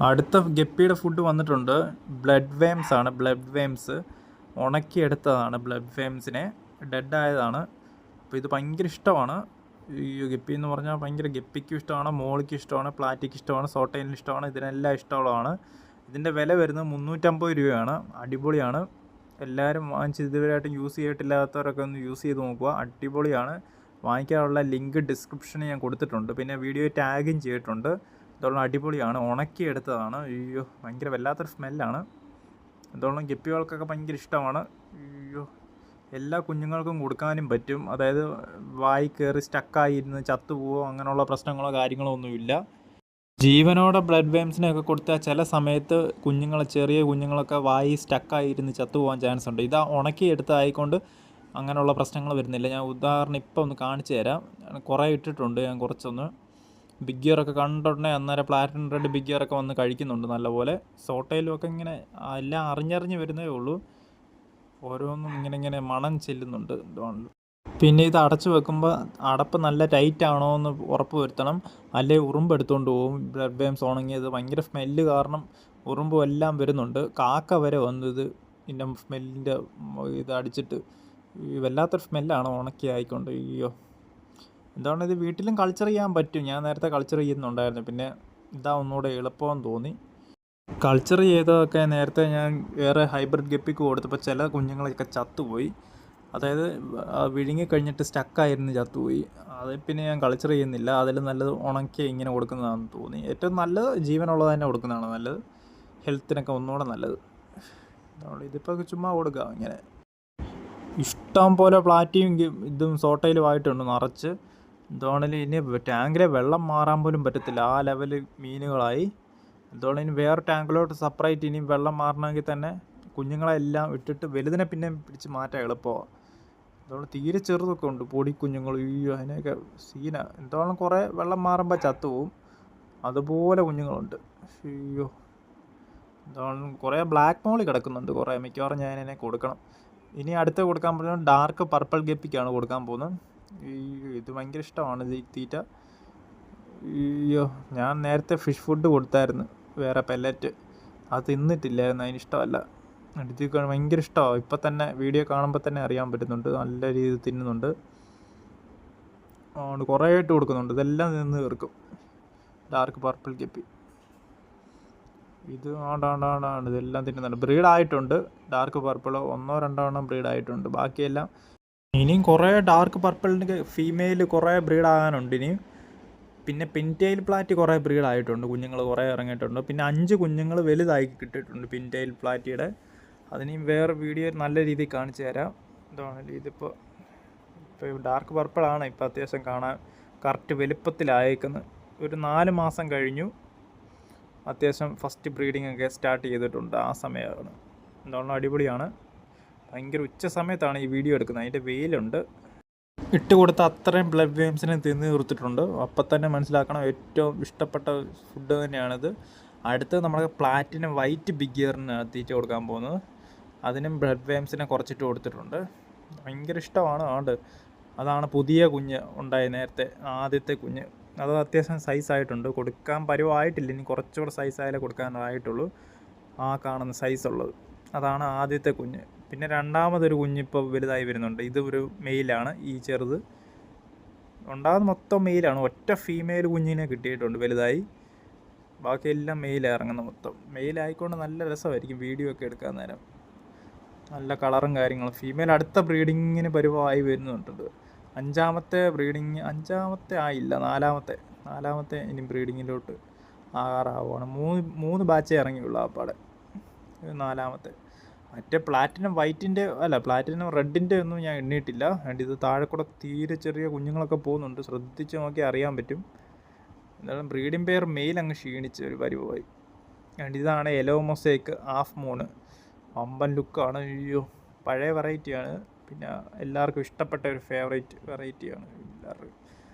അടുത്ത ഗപ്പിയുടെ ഫുഡ് വന്നിട്ടുണ്ട്. ബ്ലഡ് വേംസ് ആണ്. ബ്ലഡ് വേംസ് ഉണക്കിയെടുത്തതാണ്. ബ്ലഡ് വേംസിനെ ഡെഡായതാണ്. അപ്പോൾ ഇത് ഭയങ്കര ഇഷ്ടമാണ്. ഈ ഗപ്പി എന്ന് പറഞ്ഞാൽ ഭയങ്കര ഗപ്പിക്കും ഇഷ്ടമാണ്, മോളിക്കും ഇഷ്ടമാണ്, പ്ലാറ്റിക്ക് ഇഷ്ടമാണ്, സോട്ടൈനിന് ഇഷ്ടമാണ്. ഇതിനെല്ലാം ഇഷ്ടമുള്ളതാണ്. ഇതിൻ്റെ വില വരുന്നത് 350 രൂപയാണ്. അടിപൊളിയാണ്. എല്ലാവരും വാങ്ങിച്ച് ഇതുവരെയായിട്ടും യൂസ് ചെയ്തിട്ടില്ലാത്തവരൊക്കെ ഒന്ന് യൂസ് ചെയ്ത് നോക്കുക. അടിപൊളിയാണ്. വാങ്ങിക്കാനുള്ള ലിങ്ക് ഡിസ്ക്രിപ്ഷനിൽ ഞാൻ കൊടുത്തിട്ടുണ്ട്. പിന്നെ വീഡിയോ ടാഗും ചെയ്തിട്ടുണ്ട്. ഇതോളം അടിപൊളിയാണ്. ഉണക്കിയെടുത്തതാണ്. അയ്യോ, ഭയങ്കര വല്ലാത്തൊരു സ്മെല്ലാണ്. ഇതോളം ഗപ്പികൾക്കൊക്കെ ഭയങ്കര ഇഷ്ടമാണ്. അയ്യോ, എല്ലാ കുഞ്ഞുങ്ങൾക്കും കൊടുക്കാനും പറ്റും. അതായത് വായി കയറി സ്റ്റക്കായിരുന്ന് ചത്തുപോവോ അങ്ങനെയുള്ള പ്രശ്നങ്ങളോ കാര്യങ്ങളോ ഒന്നുമില്ല. ജീവനോടെ ബ്ലഡ് വേംസിനെയൊക്കെ കൊടുത്താൽ ചില സമയത്ത് ചെറിയ കുഞ്ഞുങ്ങളൊക്കെ വായി സ്റ്റക്കായിരുന്ന് ചത്തുപോകാൻ ചാൻസ് ഉണ്ട്. ഇതാ ഉണക്കിയെടുത്തായിക്കൊണ്ട് അങ്ങനെയുള്ള പ്രശ്നങ്ങൾ വരുന്നില്ല. ഞാൻ ഉദാഹരണം ഇപ്പോൾ ഒന്ന് കാണിച്ചു തരാം. കുറേ ഇട്ടിട്ടുണ്ട് ഞാൻ. കുറച്ചൊന്ന് ബിഗ് ഇയറൊക്കെ കണ്ടിട്ടുണ്ടെങ്കിൽ അന്നേരം പ്ലാറ്റിനം റെഡ് ബിഗ് ഇയറൊക്കെ വന്ന് കഴിക്കുന്നുണ്ട് നല്ലപോലെ. സോട്ടയിലും ഒക്കെ ഇങ്ങനെ എല്ലാം അറിഞ്ഞറിഞ്ഞ് വരുന്നേ ഉള്ളൂ. ഓരോന്നും ഇങ്ങനെ മണം ചെല്ലുന്നുണ്ട്. പിന്നെ ഇത് അടച്ചു വെക്കുമ്പോൾ അടപ്പ് നല്ല ടൈറ്റ് ആണോ എന്ന് ഉറപ്പ് വരുത്തണം. അല്ലെങ്കിൽ ഉറുമ്പ് എടുത്തുകൊണ്ട് പോകും. ബ്ലഡ് വേംസ് ഉണങ്ങിയത് ഭയങ്കര സ്മെല്ല് കാരണം ഉറുമ്പും എല്ലാം വരുന്നുണ്ട്. കാക്ക വരെ വന്നു ഇതിൻ്റെ സ്മെല്ലിൻ്റെ ഇത് അടിച്ചിട്ട്. വല്ലാത്തൊരു സ്മെല്ലാണ് ഉണക്കി ആയിക്കൊണ്ട്. അയ്യോ, എന്താണ് ഇത് വീട്ടിലും കൾച്ചർ ചെയ്യാൻ പറ്റും. ഞാൻ നേരത്തെ കൾച്ചർ ചെയ്യുന്നുണ്ടായിരുന്നു. പിന്നെ ഇതാ ഒന്നുകൂടെ എളുപ്പമെന്ന് തോന്നി. കൾച്ചർ ചെയ്തതൊക്കെ നേരത്തെ ഞാൻ വേറെ ഹൈബ്രിഡ് ഗപ്പിക്ക് കൊടുത്തപ്പോൾ ചില കുഞ്ഞുങ്ങളൊക്കെ ചത്തുപോയി. അതായത് വിഴുങ്ങി കഴിഞ്ഞിട്ട് സ്റ്റക്കായിരുന്നു ചത്തുപോയി. അത് പിന്നെ ഞാൻ കൾച്ചർ ചെയ്യുന്നില്ല. അതിൽ നല്ലത് ഉണക്കി ഇങ്ങനെ കൊടുക്കുന്നതാണെന്ന് തോന്നി. ഏറ്റവും നല്ലത് ജീവനുള്ളത് തന്നെ കൊടുക്കുന്നതാണ് നല്ലത്. ഹെൽത്തിനൊക്കെ ഒന്നുകൂടെ നല്ലത്. ഇതിപ്പോൾ ചുമ്മാ കൊടുക്കുക ഇങ്ങനെ. ഇഷ്ടം പോലെ പ്ലാറ്റിയും ഇതും സോട്ടയിലുമായിട്ടുണ്ട് നിറച്ച്. എന്തുകൊണ്ടെങ്കിൽ ഇനി ടാങ്കിലെ വെള്ളം മാറാൻ പോലും പറ്റത്തില്ല. ആ ലെവൽ മീനുകളായി. എന്തുകൊണ്ട് ഇനി വേറെ ടാങ്കിലോട്ട് സെപ്പറേറ്റ് ഇനി വെള്ളം മാറണമെങ്കിൽ തന്നെ കുഞ്ഞുങ്ങളെല്ലാം ഇട്ടിട്ട് വലുതിനെ പിന്നെ പിടിച്ച് മാറ്റാൻ എളുപ്പമാണ്. അതുകൊണ്ട് തീരെ ചെറുതൊക്കെ ഉണ്ട്, പൊടി കുഞ്ഞുങ്ങൾ. അയ്യോ, അതിനെയൊക്കെ സീന. എന്തുകൊണ്ടും കുറേ വെള്ളം മാറുമ്പോൾ ചത്തുപോകും. അതുപോലെ കുഞ്ഞുങ്ങളുണ്ട്. അയ്യോ, എന്തുകൊണ്ടും കുറേ ബ്ലാക്ക് മോളി കിടക്കുന്നുണ്ട്. കുറേ മിക്കവാറും ഞാൻ ഇതിനെ കൊടുക്കണം. ഇനി അടുത്ത് കൊടുക്കാൻ പോകുന്നത് ഡാർക്ക് പർപ്പിൾ ഗപ്പിക്കാണ് കൊടുക്കാൻ പോകുന്നത്. ഇത് ഭയങ്കര ഇഷ്ടമാണ് ഈ തീറ്റ. അയ്യോ, ഞാൻ നേരത്തെ ഫിഷ് ഫുഡ് കൊടുത്തായിരുന്നു, വേറെ പെല്ലറ്റ്. അത് തിന്നിട്ടില്ലായിരുന്നു, അതിനിഷ്ടമല്ല. ഇത് ഭയങ്കര ഇഷ്ടമാണ്. ഇപ്പം തന്നെ വീഡിയോ കാണുമ്പോൾ തന്നെ അറിയാൻ പറ്റുന്നുണ്ട്. നല്ല രീതിയിൽ തിന്നുന്നുണ്ട്. അതുകൊണ്ട് കുറേ ആയിട്ട് കൊടുക്കുന്നുണ്ട്. ഇതെല്ലാം നിന്ന് തീർക്കും. ഡാർക്ക് പർപ്പിൾ ഗപ്പി ഇത് ആണ്ടാണ്ടാണ്ടാണ്. ഇതെല്ലാം തിന്നുന്നുണ്ട്. ബ്രീഡായിട്ടുണ്ട്. ഡാർക്ക് പർപ്പിൾ 1-2 എണ്ണം ബ്രീഡായിട്ടുണ്ട്. ബാക്കിയെല്ലാം ഇനിയും കുറേ ഡാർക്ക് പർപ്പിളിന് ഫീമെയിൽ കുറേ ബ്രീഡാകാനുണ്ട് ഇനിയും. പിന്നെ പിൻറ്റെയിൽ പ്ലാറ്റി കുറേ ബ്രീഡായിട്ടുണ്ട്. കുഞ്ഞുങ്ങൾ കുറേ ഇറങ്ങിയിട്ടുണ്ട്. പിന്നെ 5 കുഞ്ഞുങ്ങൾ വലുതായി കിട്ടിയിട്ടുണ്ട് പിൻറ്റെയിൽ പ്ലാറ്റിയുടെ. അതിനെയും വേറെ വീഡിയോ നല്ല രീതിയിൽ കാണിച്ചു തരാം. എന്താണല്ലോ ഇപ്പോൾ ഡാർക്ക് പർപ്പിളാണ് ഇപ്പോൾ അത്യാവശ്യം കാണാൻ കറക്റ്റ് വലുപ്പത്തിലായേക്കുന്നത്. ഒരു 4 മാസം കഴിഞ്ഞു. അത്യാവശ്യം ഫസ്റ്റ് ബ്രീഡിംഗ് ഒക്കെ സ്റ്റാർട്ട് ചെയ്തിട്ടുണ്ട്. ആ സമയമാണ്. എന്താണ് അടിപൊളിയാണ്. ഭയങ്കര ഉച്ച സമയത്താണ് ഈ വീഡിയോ എടുക്കുന്നത്. അതിൻ്റെ വെയിലുണ്ട്. ഇട്ട് കൊടുത്ത അത്രയും ബ്ലഡ് വേംസിനെ തിന്ന് തീർത്തിട്ടുണ്ട്. അപ്പം തന്നെ മനസ്സിലാക്കണം ഏറ്റവും ഇഷ്ടപ്പെട്ട ഫുഡ് തന്നെയാണിത്. അടുത്ത് നമ്മുടെ പ്ലാറ്റിനം വൈറ്റ് ബിഗ് ഇയറിന് തീറ്റ കൊടുക്കാൻ പോകുന്നത്. അതിനും ബ്ലഡ് വേംസിനെ കുറച്ചിട്ട് കൊടുത്തിട്ടുണ്ട്. ഭയങ്കര ഇഷ്ടമാണ്. അതാണ് പുതിയ കുഞ്ഞ് ഉണ്ടായി നേരത്തെ, ആദ്യത്തെ കുഞ്ഞ്. അത് അത്യാവശ്യം സൈസായിട്ടുണ്ട്. കൊടുക്കാൻ പരുവമായിട്ടില്ല. ഇനി കുറച്ചുകൂടെ സൈസായാലേ കൊടുക്കാനായിട്ടുള്ളൂ. ആ കാണുന്ന സൈസുള്ളത് അതാണ് ആദ്യത്തെ കുഞ്ഞ്. പിന്നെ രണ്ടാമതൊരു കുഞ്ഞിപ്പോൾ വലുതായി വരുന്നുണ്ട്. ഇത് ഒരു മെയിലാണ്. ഈ ചെറുത് ഉണ്ടാകുന്ന മൊത്തം മെയിലാണ്. ഒറ്റ ഫീമെയിൽ കുഞ്ഞിനെ കിട്ടിയിട്ടുണ്ട് വലുതായി. ബാക്കിയെല്ലാം മെയിലാണ് ഇറങ്ങുന്ന മൊത്തം. മെയിലായിക്കൊണ്ട് നല്ല രസമായിരിക്കും വീഡിയോ ഒക്കെ എടുക്കാൻ നേരം. നല്ല കളറും കാര്യങ്ങളും. ഫീമെയിൽ അടുത്ത ബ്രീഡിങ്ങിന് പരുവമായി വരുന്നുണ്ട്. 5ാമത്തെ ആയില്ല, 4ാമത്തെ ഇനി ബ്രീഡിങ്ങിലോട്ട് ആകാറാവുകയാണ്. 3 ബാച്ചേ ഇറങ്ങിയുള്ളൂ ആ പാടെ. 4ാമത്തെ. മറ്റേ പ്ലാറ്റിനം വൈറ്റിൻ്റെ പ്ലാറ്റിനം റെഡിൻ്റെ ഒന്നും ഞാൻ എണ്ണിയിട്ടില്ല. ഇത് താഴെ കൂടെ തീരെ ചെറിയ കുഞ്ഞുങ്ങളൊക്കെ പോകുന്നുണ്ട്. ശ്രദ്ധിച്ച് നോക്കി അറിയാൻ പറ്റും. എന്തായാലും ബ്രീഡിംഗ് പെയർ മെയിൽ അങ്ങ് ക്ഷീണിച്ച് ഒരു പരുവമായി. ഇതാണ് യെല്ലോ മൊസൈക്ക് ഹാഫ് മൂൺ. വമ്പൻ ലുക്കാണ്. അയ്യോ, പഴയ വെറൈറ്റിയാണ്. പിന്നെ എല്ലാവർക്കും ഇഷ്ടപ്പെട്ട ഒരു ഫേവറേറ്റ് വെറൈറ്റിയാണ് എല്ലാവർക്കും.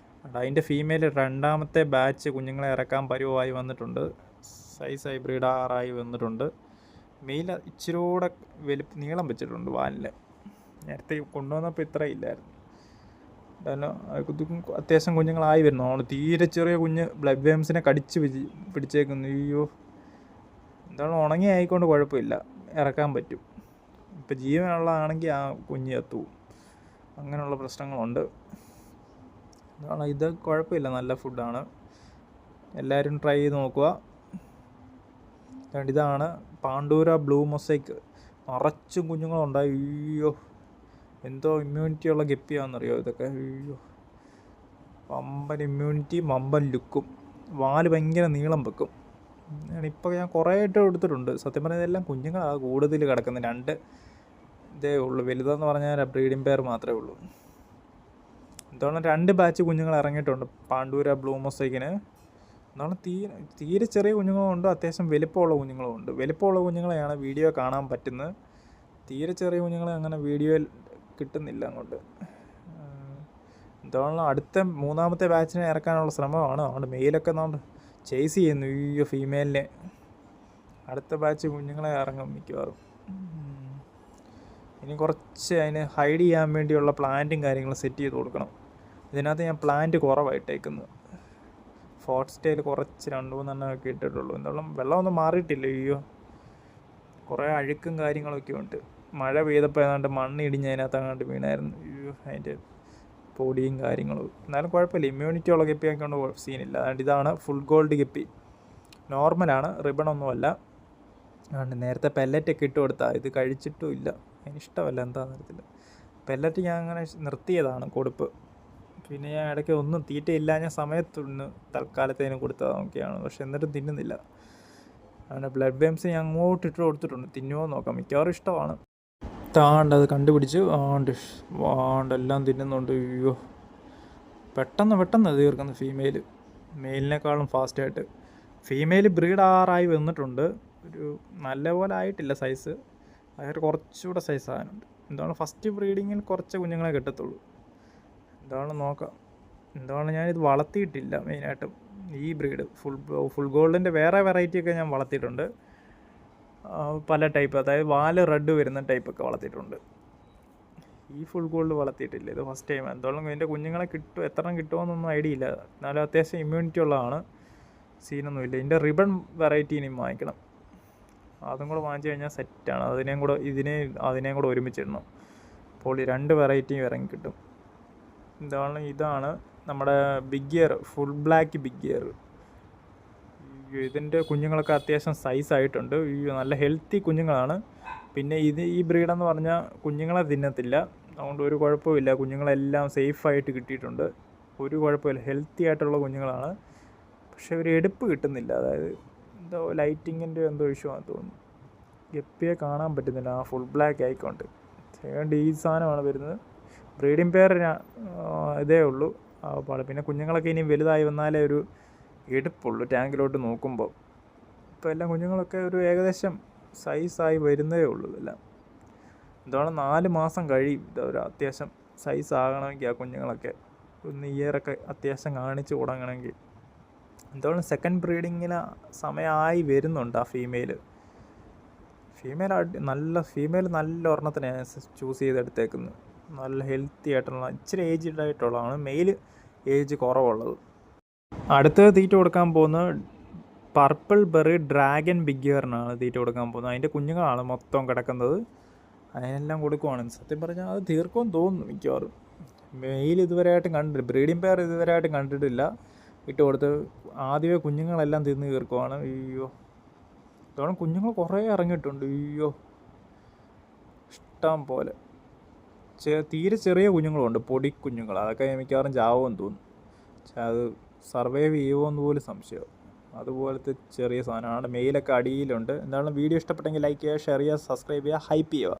അതിൻ്റെ ഫീമെയിൽ 2ാമത്തെ ബാച്ച് കുഞ്ഞുങ്ങളെ ഇറക്കാൻ പരുവമായി വന്നിട്ടുണ്ട്. സൈസായി ബ്രീഡാറായി വന്നിട്ടുണ്ട്. മെയിൽ ഇച്ചിരി കൂടെ നീളം വെച്ചിട്ടുണ്ട് വാലിൽ. നേരത്തെ കൊണ്ടുവന്നപ്പോൾ ഇത്ര ഇല്ലായിരുന്നു. കാരണം അത്യാവശ്യം കുഞ്ഞുങ്ങളായി വരുന്നു. തീരെ ചെറിയ കുഞ്ഞ് ബ്ലഡ് വേംസിനെ കടിച്ച് പിടിച്ചേക്കുന്നു. അയ്യോ, എന്താണ് ഉണങ്ങി ആയിക്കൊണ്ട് കുഴപ്പമില്ല, ഇറക്കാൻ പറ്റും. ഇപ്പോൾ ജീവനുള്ളതാണെങ്കിൽ ആ കുഞ്ഞ് ചത്തുപോകും. അങ്ങനെയുള്ള പ്രശ്നങ്ങളുണ്ട്. എന്താണ് ഇത് കുഴപ്പമില്ല, നല്ല ഫുഡാണ്, എല്ലാവരും ട്രൈ ചെയ്ത് നോക്കുക. ഇതാണ് പാണ്ടൂര ബ്ലൂ മൊസൈക്ക്. നിറച്ചും കുഞ്ഞുങ്ങളുണ്ടായി. അയ്യോ, എന്തോ ഇമ്മ്യൂണിറ്റി ഉള്ള ഗപ്പിയാണെന്നറിയോ ഇതൊക്കെ. അയ്യോ, വമ്പൻ ഇമ്മ്യൂണിറ്റി, വമ്പൻ ലുക്കും, വാല് ഭയങ്കര നീളം വെക്കും. ഇപ്പോൾ ഞാൻ കുറേ ആയിട്ട് എടുത്തിട്ടുണ്ട്. സത്യം പറഞ്ഞാൽ ഇതെല്ലാം കുഞ്ഞുങ്ങളാണ് കൂടുതൽ കിടക്കുന്നത്. 2 ഇതേ ഉള്ളൂ, വലുതെന്ന് പറഞ്ഞാൽ ബ്രീഡിംഗ് പെയർ മാത്രമേ ഉള്ളൂ. എന്താണ് 2 ബാച്ച് കുഞ്ഞുങ്ങൾ ഇറങ്ങിയിട്ടുണ്ട് പാണ്ടൂര ബ്ലൂ മൊസൈക്കിന്. എന്താണ് തീരെ ചെറിയ കുഞ്ഞുങ്ങളുണ്ട്, അത്യാവശ്യം വലിപ്പമുള്ള കുഞ്ഞുങ്ങളുമുണ്ട്. വലിപ്പമുള്ള കുഞ്ഞുങ്ങളെയാണ് വീഡിയോ കാണാൻ പറ്റുന്നത്. തീരെ ചെറിയ കുഞ്ഞുങ്ങളെ അങ്ങനെ വീഡിയോയിൽ കിട്ടുന്നില്ല അങ്ങോട്ട്. എന്താണ് അടുത്ത 3ാമത്തെ ബാച്ചിനെ ഇറക്കാനുള്ള ശ്രമമാണ്. അതുകൊണ്ട് മെയിലൊക്കെ നമ്മൾ ചേസ് ചെയ്യുന്നു ഈ ഫീമെയിലിനെ. അടുത്ത ബാച്ച് കുഞ്ഞുങ്ങളെ ഇറങ്ങും മിക്കവാറും. ഇനി കുറച്ച് അതിന് ഹൈഡ് ചെയ്യാൻ വേണ്ടിയുള്ള പ്ലാന്റും കാര്യങ്ങളും സെറ്റ് ചെയ്ത് കൊടുക്കണം. ഇതിനകത്ത് ഞാൻ പ്ലാന്റ് കുറവായിട്ടേക്കുന്നത്. ഫോർട്ട് സ്റ്റൈൽ കുറച്ച് 2-3 എണ്ണമൊക്കെ ഇട്ടിട്ടുള്ളൂ. എന്തായാലും വെള്ളമൊന്നും മാറിയിട്ടില്ല. അയ്യോ, കുറേ അഴുക്കും കാര്യങ്ങളൊക്കെ ഉണ്ട്. മഴ പെയ്തപ്പോൾ ഏതാണ്ട് മണ്ണ് ഇടിഞ്ഞ് അതിനകത്ത് അങ്ങോട്ട് വീണായിരുന്നു. അയ്യോ, അതിൻ്റെ പൊടിയും കാര്യങ്ങളും. എന്നാലും കുഴപ്പമില്ല, ഇമ്മ്യൂണിറ്റി ഉള്ള ഗപ്പിയൊക്കെ കൊണ്ട് സീനില്ല. അതുകൊണ്ട് ഇതാണ് ഫുൾ ഗോൾഡ് ഗപ്പി. നോർമലാണ്, റിബണൊന്നുമല്ല. അതുകൊണ്ട് നേരത്തെ പെല്ലറ്റൊക്കെ ഇട്ട് കൊടുത്താൽ ഇത് കഴിച്ചിട്ടും ഇല്ല. അതിനിഷ്ടമല്ല, എന്താണെന്ന് അറിയത്തില്ല. പെല്ലറ്റ് ഞാൻ അങ്ങനെ നിർത്തിയതാണ് കൊടുപ്പ്. പിന്നെ ഞാൻ ഇടയ്ക്ക് ഒന്നും തീറ്റയില്ല, ഞാൻ സമയത്തൊന്ന് തൽക്കാലത്തേനും കൊടുത്തതൊക്കെയാണ്. പക്ഷെ എന്നിട്ടും തിന്നുന്നില്ല. അതുകൊണ്ട് ബ്ലഡ് വേംസ് ഞാൻ അങ്ങോട്ട് ഇട്ട് കൊടുത്തിട്ടുണ്ട്. തിന്നുമോ നോക്കാം, മിക്കവാറും ഇഷ്ടമാണ്. അത് കണ്ടുപിടിച്ച് എല്ലാം തിന്നുന്നുണ്ട്. അയ്യോ, പെട്ടെന്ന് തീർക്കുന്നു ഫീമെയിൽ. മെയിലിനേക്കാളും ഫാസ്റ്റായിട്ട്. ഫീമെയിൽ ബ്രീഡ് ആറായി വന്നിട്ടുണ്ട്. ഒരു നല്ലപോലെ ആയിട്ടില്ല സൈസ്. അതായത് കുറച്ചുകൂടെ സൈസ് ആകാനുണ്ട്. എന്താണ് ഫസ്റ്റ് ബ്രീഡിങ്ങിൽ കുറച്ച് കുഞ്ഞുങ്ങളെ കിട്ടത്തുള്ളൂ. എന്താണ് നോക്കാം. എന്താണ് ഞാനിത് വളർത്തിയിട്ടില്ല മെയിനായിട്ടും. ഈ ബ്രീഡ് ഫുൾ ഗോൾഡിൻ്റെ വേറെ വെറൈറ്റിയൊക്കെ ഞാൻ വളർത്തിയിട്ടുണ്ട്. പല ടൈപ്പ്, അതായത് വാല് റെഡ് വരുന്ന ടൈപ്പൊക്കെ വളർത്തിയിട്ടുണ്ട്. ഈ ഫുൾ ഗോൾഡ് വളർത്തിയിട്ടില്ല, ഇത് ഫസ്റ്റ് ടൈം. എന്തുകൊണ്ടും ഇതിൻ്റെ കുഞ്ഞുങ്ങളെ എത്ര കിട്ടുമോയെന്നൊന്നും ഐഡിയ ഇല്ല. എന്നാലും അത്യാവശ്യം ഇമ്മ്യൂണിറ്റി ഉള്ളതാണ്, സീനൊന്നുമില്ല. ഇതിൻ്റെ റിബൺ വെറൈറ്റി ഇനിയും വാങ്ങിക്കണം. അതും കൂടെ വാങ്ങിച്ചു കഴിഞ്ഞാൽ സെറ്റാണ്. അതിനെയും കൂടെ ഒരുമിച്ചിടണം. അപ്പോൾ 2 വെറൈറ്റിയും ഇറങ്ങി കിട്ടും. ഇതാണ് നമ്മുടെ big ear, full black big ear. ഇതിൻ്റെ കുഞ്ഞുങ്ങളൊക്കെ അത്യാവശ്യം സൈസായിട്ടുണ്ട്. നല്ല ഹെൽത്തി കുഞ്ഞുങ്ങളാണ്. പിന്നെ ഈ ബ്രീഡെന്ന് പറഞ്ഞാൽ കുഞ്ഞുങ്ങളെ തിന്നത്തില്ല, അതുകൊണ്ട് ഒരു കുഴപ്പമില്ല. കുഞ്ഞുങ്ങളെല്ലാം സേഫായിട്ട് കിട്ടിയിട്ടുണ്ട്, ഒരു കുഴപ്പമില്ല. ഹെൽത്തി ആയിട്ടുള്ള കുഞ്ഞുങ്ങളാണ്. പക്ഷെ ഒരു എടുപ്പ് കിട്ടുന്നില്ല. അതായത് എന്തോ ലൈറ്റിങ്ങിൻ്റെ എന്തോ ഇഷ്യൂ ആണെന്ന് തോന്നുന്നു. ഗപ്പിയെ കാണാൻ പറ്റുന്നില്ല, ആ ഫുൾ ബ്ലാക്ക് ആയിക്കൊണ്ട്. അതുകൊണ്ട് ഈ സാധനമാണ് വരുന്നത്. ബ്രീഡിംഗ് പെയർ ഇതേ ഉള്ളൂ. പിന്നെ കുഞ്ഞുങ്ങളൊക്കെ ഇനി വലുതായി വന്നാലേ ഒരു എടുപ്പുള്ളൂ ടാങ്കിലോട്ട് നോക്കുമ്പോൾ. ഇപ്പോൾ എല്ലാം കുഞ്ഞുങ്ങളൊക്കെ ഒരു ഏകദേശം സൈസായി വരുന്നതേ ഉള്ളൂ. ഇതെല്ലാം എന്താണ് 4 മാസം കഴിയും ഇതൊരു അത്യാവശ്യം സൈസ് ആകണമെങ്കിൽ. ആ കുഞ്ഞുങ്ങളൊക്കെ 1 ഇയറൊക്കെ അത്യാവശ്യം കാണിച്ച് തുടങ്ങണമെങ്കിൽ. എന്താണ് സെക്കൻഡ് ബ്രീഡിങ്ങിന് സമയമായി വരുന്നുണ്ട്. ആ ഫീമെയിൽ നല്ല ഒരെണ്ണത്തിനെ ചൂസ് ചെയ്തെടുത്തേക്കുന്നത്. നല്ല ഹെൽത്തി ആയിട്ടുള്ള, ഇച്ചിരി ഏജ്ഡ് ആയിട്ടുള്ളതാണ്. മെയിൽ ഏജ് കുറവുള്ളത്. അടുത്തത് തീറ്റ കൊടുക്കാൻ പോകുന്നത് പർപ്പിൾ ബെറി ഡ്രാഗൺ ബിഗ് ഇയറിനാണ് തീറ്റ കൊടുക്കാൻ പോകുന്നത്. അതിൻ്റെ കുഞ്ഞുങ്ങളാണ് മൊത്തം കിടക്കുന്നത്. അതിനെല്ലാം കൊടുക്കുവാണ്. സത്യം പറഞ്ഞാൽ അത് തീർക്കുമെന്ന് തോന്നുന്നു മിക്കവാറും. മെയിൽ ഇതുവരെയായിട്ടും കണ്ടിട്ടില്ല, ബ്രീഡിംഗ് പെയർ ഇതുവരെയായിട്ടും കണ്ടിട്ടില്ല. ഇട്ട് കൊടുത്ത് ആദ്യമേ കുഞ്ഞുങ്ങളെല്ലാം തിന്ന് തീർക്കുവാണ്. അയ്യോ, ഇതോടെ കുഞ്ഞുങ്ങൾ കുറേ ഇറങ്ങിയിട്ടുണ്ട്. അയ്യോ, ഇഷ്ടം പോലെ. തീരെ ചെറിയ കുഞ്ഞുങ്ങളുണ്ട്, പൊടി കുഞ്ഞുങ്ങൾ. അതൊക്കെ മിക്കവാറും ചാവുമെന്ന് തോന്നുന്നു. അത് സർവൈവ് ചെയ്യുമോയെന്ന് പോലും സംശയം. അതുപോലത്തെ ചെറിയ സാധനമാണ്. മെയിലൊക്കെ അടിയിലുണ്ട്. എന്തായാലും വീഡിയോ ഇഷ്ടപ്പെട്ടെങ്കിൽ ലൈക്ക് ചെയ്യുക, ഷെയർ ചെയ്യുക, സബ്സ്ക്രൈബ് ചെയ്യുക, ഹൈപ്പ് ചെയ്യുക.